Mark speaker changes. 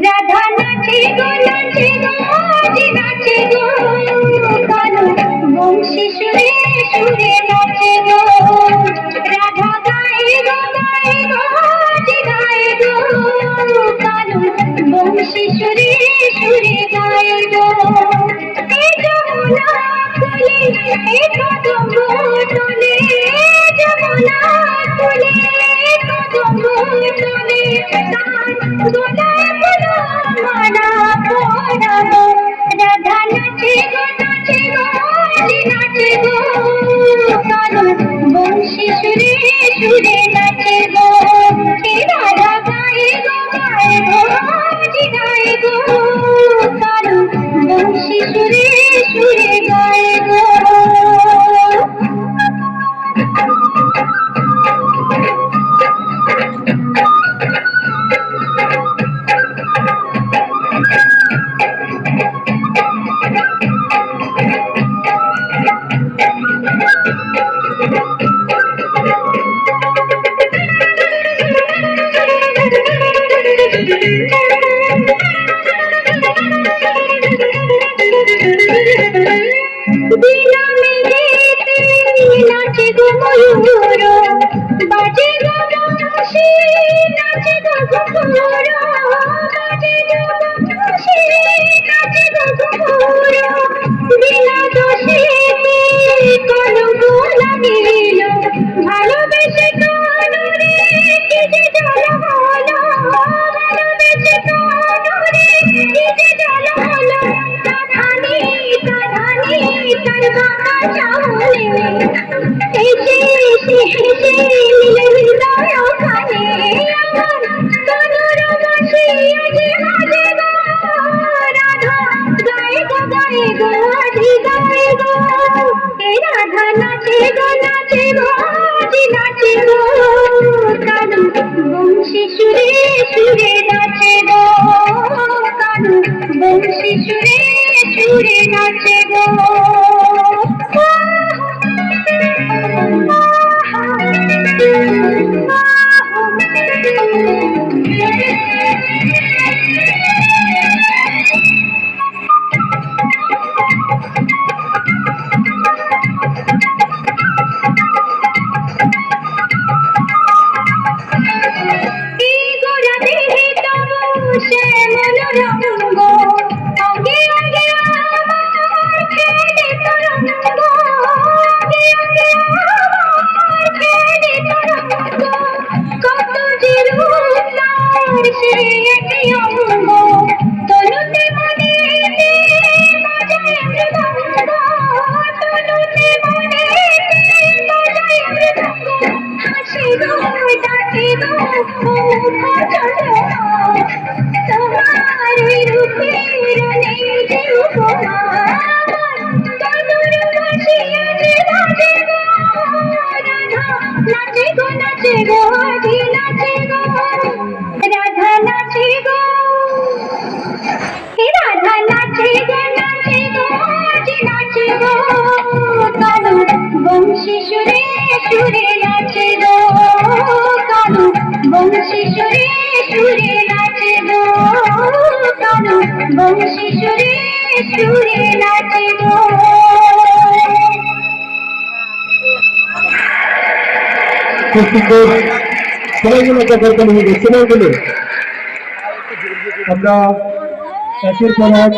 Speaker 1: রাধা নাচে গো নাচে গো আজি নাচে গো কানু বংশী সুরে সুরে নাচে গো রাধা গায়ে গো আজি গায়ে গো কানু বংশী সুরে সুরে গায়ে গো এ যমুনা কুলে এ কদম্ব তলে যমুনা কুলে কদম্ব তলে গোলায় বলো মানা পড়াবো রাধা নাচে গো নাচে গো কানু বংশী সুরে সুরে নাচে গো রাধা গায়ে গো আজি গায়ে গো কানু বংশী সুরে সুরে গায়ে গো बिना मेरे नाचे गो मयूर बाजे गो बांशी नाचे गो घुंघरू बाजे गो बांशी नाचे गो घुंघरू बिना दोषे कलंक লাগিল ভালোবেসে কানু রে কি যে জ্বালা হলো ভালোবেসে কানু রে কি যে জ্বালা হলো কাঁধানি তার বাবা চাহলে এসে মিলে হৃদয় ওখানে আমার কানুর বাঁশি আজি বাজে গো রাধা গায়ে গো আজি গায়ে গো এ রাধা নাচে গো আজি নাচে গো কানু বংশী সুরে সুরে নাচে গো কানু বংশী সুরে সুরে নাচে গো বংশী সুরে সুরে নাচে গো কানু বংশী সুরে সুরে নাচে গো কানু বংশী সুরে সুরে নাচে গো
Speaker 2: খুব সুন্দর সময়গুলো কথা বলে সময়গুলো আমরা একের পর এক